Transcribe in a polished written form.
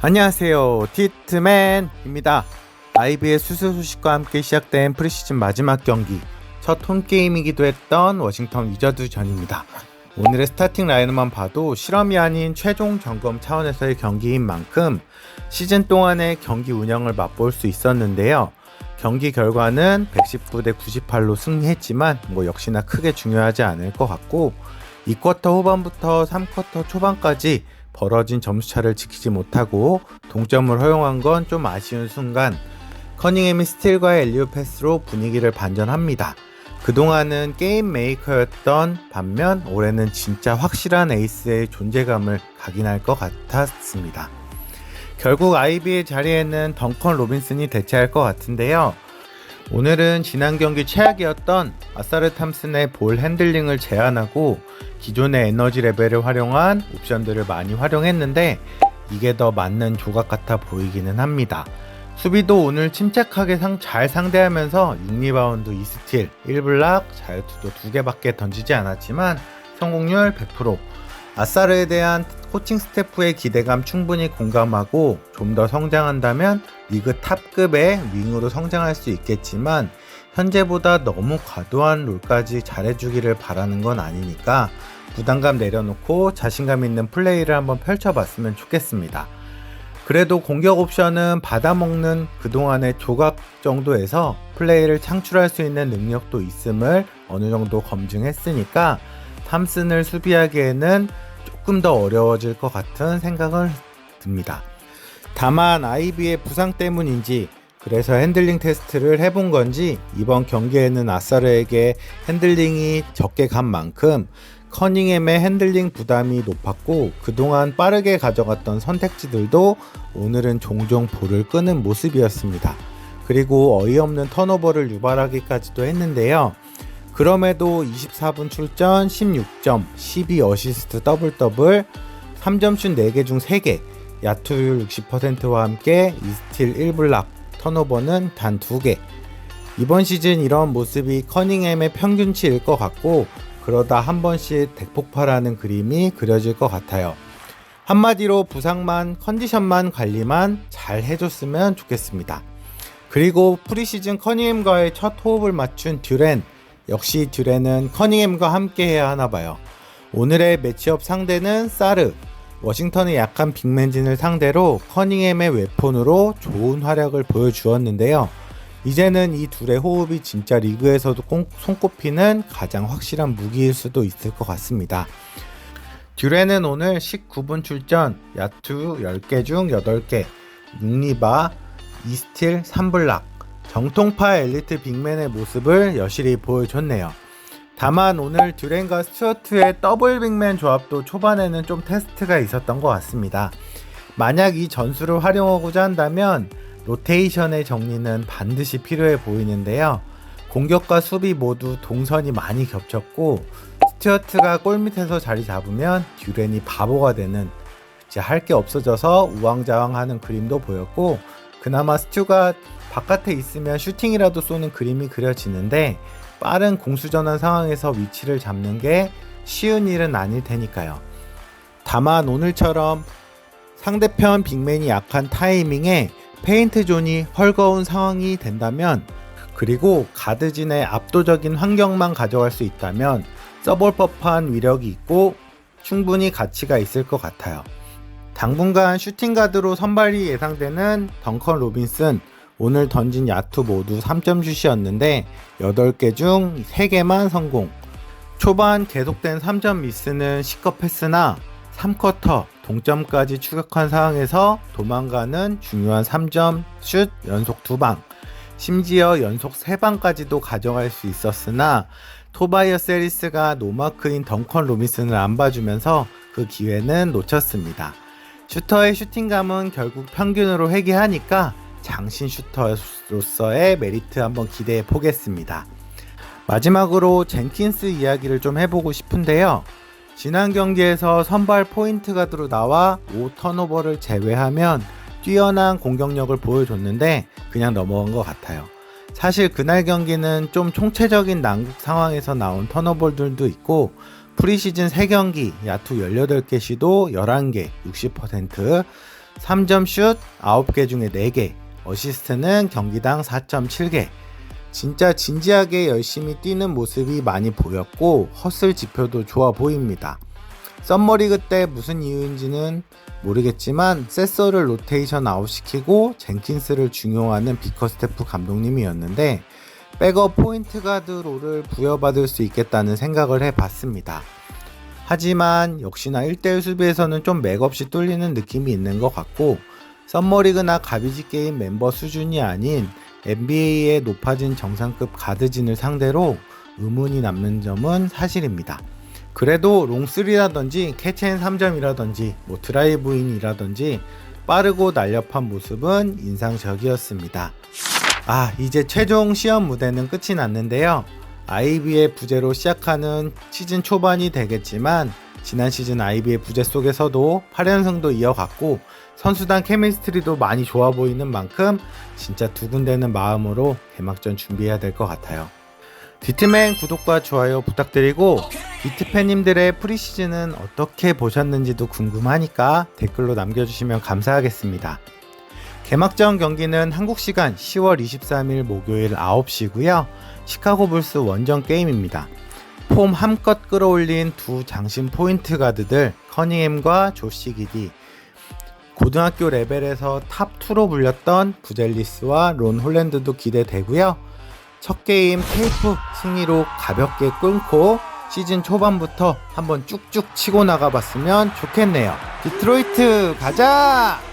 안녕하세요, 티트맨입니다. IB의 수술 소식과 함께 시작된 프리시즌 마지막 경기, 첫 홈게임이기도 했던 워싱턴 위저드전입니다. 오늘의 스타팅 라인업만 봐도 실험이 아닌 최종 점검 차원에서의 경기인 만큼 시즌 동안의 경기 운영을 맛볼 수 있었는데요. 경기 결과는 119대 98로 승리했지만 역시나 크게 중요하지 않을 것 같고, 2쿼터 후반부터 3쿼터 초반까지 벌어진 점수차를 지키지 못하고 동점을 허용한 건 좀 아쉬운 순간, 커닝햄이 스틸과의 엘리오 패스로 분위기를 반전합니다. 그동안은 게임 메이커였던 반면 올해는 진짜 확실한 에이스의 존재감을 각인할 것 같았습니다. 결국 아이비의 자리에는 덩컨 로빈슨이 대체할 것 같은데요. 오늘은 지난 경기 최악이었던 아사르 탐슨의 볼 핸들링을 제한하고 기존의 에너지 레벨을 활용한 옵션들을 많이 활용했는데, 이게 더 맞는 조각 같아 보이기는 합니다. 수비도 오늘 침착하게 잘 상대하면서 6리바운드 2스틸 1블락, 자유투도 2개밖에 던지지 않았지만 성공률 100%. 아사르에 대한 코칭 스태프의 기대감 충분히 공감하고 좀 더 성장한다면 리그 탑급의 윙으로 성장할 수 있겠지만, 현재보다 너무 과도한 롤까지 잘해주기를 바라는 건 아니니까 부담감 내려놓고 자신감 있는 플레이를 한번 펼쳐봤으면 좋겠습니다. 그래도 공격 옵션은 받아먹는 그동안의 조각 정도에서 플레이를 창출할 수 있는 능력도 있음을 어느 정도 검증했으니까 탐슨을 수비하기에는 조금 더 어려워질 것 같은 생각을 듭니다. 다만 아이비의 부상 때문인지, 그래서 핸들링 테스트를 해본 건지 이번 경기에는 아사르에게 핸들링이 적게 간 만큼 커닝햄의 핸들링 부담이 높았고, 그동안 빠르게 가져갔던 선택지들도 오늘은 종종 볼을 끄는 모습이었습니다. 그리고 어이없는 턴오버를 유발하기까지도 했는데요. 그럼에도 24분 출전, 16점, 12어시스트 더블, 3점슛 4개 중 3개, 야투율 60%와 함께 2스틸 1블락, 턴오버는 단 2개. 이번 시즌 이런 모습이 커닝햄의 평균치일 것 같고, 그러다 한 번씩 대폭발하는 그림이 그려질 것 같아요. 한마디로 부상만, 컨디션만 관리만 잘 해줬으면 좋겠습니다. 그리고 프리시즌 커닝햄과의 첫 호흡을 맞춘 듀렌, 역시 듀렌은 커닝햄과 함께 해야 하나봐요. 오늘의 매치업 상대는 사르, 워싱턴의 약한 빅맨진을 상대로 커닝햄의 웨폰으로 좋은 활약을 보여주었는데요. 이제는 이 둘의 호흡이 진짜 리그에서도 손꼽히는 가장 확실한 무기일 수도 있을 것 같습니다. 듀렌은 오늘 19분 출전, 야투 10개 중 8개, 6리바, 2스틸 3블락, 정통파 엘리트 빅맨의 모습을 여실히 보여줬네요. 다만 오늘 듀렌과 스튜어트의 더블 빅맨 조합도 초반에는 좀 테스트가 있었던 것 같습니다. 만약 이 전술을 활용하고자 한다면 로테이션의 정리는 반드시 필요해 보이는데요. 공격과 수비 모두 동선이 많이 겹쳤고, 스튜어트가 골밑에서 자리 잡으면 듀렌이 바보가 되는, 이제 할 게 없어져서 우왕좌왕하는 그림도 보였고, 그나마 스튜가 바깥에 있으면 슈팅이라도 쏘는 그림이 그려지는데, 빠른 공수전환 상황에서 위치를 잡는 게 쉬운 일은 아닐 테니까요. 다만 오늘처럼 상대편 빅맨이 약한 타이밍에 페인트 존이 헐거운 상황이 된다면, 그리고 가드진의 압도적인 환경만 가져갈 수 있다면 써볼 법한 위력이 있고 충분히 가치가 있을 것 같아요. 당분간 슈팅가드로 선발이 예상되는 덩컨 로빈슨, 오늘 던진 야투 모두 3점슛이었는데 8개 중 3개만 성공. 초반 계속된 3점 미스는 시겁했으나 3쿼터 동점까지 추격한 상황에서 도망가는 중요한 3점 슛 연속 2방, 심지어 연속 3방까지도 가져갈 수 있었으나 토바이어스 해리스가 노마크인 덩컨 로빈슨을 안 봐주면서 그 기회는 놓쳤습니다. 슈터의 슈팅감은 결국 평균으로 회귀하니까 장신 슈터로서의 메리트 한번 기대해 보겠습니다. 마지막으로 젠킨스 이야기를 좀 해보고 싶은데요. 지난 경기에서 선발 포인트 가드로 나와 5턴오버를 제외하면 뛰어난 공격력을 보여줬는데 그냥 넘어간 것 같아요. 사실 그날 경기는 좀 총체적인 난국 상황에서 나온 턴오버들도 있고, 프리시즌 3경기 야투 18개 시도 11개 60%, 3점 슛 9개 중에 4개, 어시스트는 경기당 4.7개. 진짜 진지하게 열심히 뛰는 모습이 많이 보였고 허슬 지표도 좋아 보입니다. 썸머리그 때 무슨 이유인지는 모르겠지만 세서를 로테이션 아웃시키고 젠킨스를 중용하는 비커스테프 감독님이었는데 백업 포인트 가드 롤을 부여받을 수 있겠다는 생각을 해봤습니다. 하지만 역시나 1대1 수비에서는 좀 맥없이 뚫리는 느낌이 있는 것 같고 썸머리그나 가비지 게임 멤버 수준이 아닌 NBA의 높아진 정상급 가드진을 상대로 의문이 남는 점은 사실입니다. 그래도 롱3라든지 캐치앤 3점이라든지 드라이브인이라든지 빠르고 날렵한 모습은 인상적이었습니다. 이제 최종 시험 무대는 끝이 났는데요. 아이비의 부재로 시작하는 시즌 초반이 되겠지만 지난 시즌 아이비의 부재 속에서도 8연승도 이어갔고 선수단 케미스트리도 많이 좋아 보이는 만큼 진짜 두근대는 마음으로 개막전 준비해야 될 것 같아요. 디트맨 구독과 좋아요 부탁드리고 디트팬님들의 프리시즌은 어떻게 보셨는지도 궁금하니까 댓글로 남겨주시면 감사하겠습니다. 개막전 경기는 한국시간 10월 23일 목요일 9시고요. 시카고 불스 원정 게임입니다. 폼 한껏 끌어올린 두 장신 포인트 가드들 커닝햄과 조시 기디, 고등학교 레벨에서 탑2로 불렸던 부젤리스와 론 홀랜드도 기대되고요. 첫 게임 테이프 승리로 가볍게 끊고 시즌 초반부터 한번 쭉쭉 치고 나가봤으면 좋겠네요. 디트로이트 가자!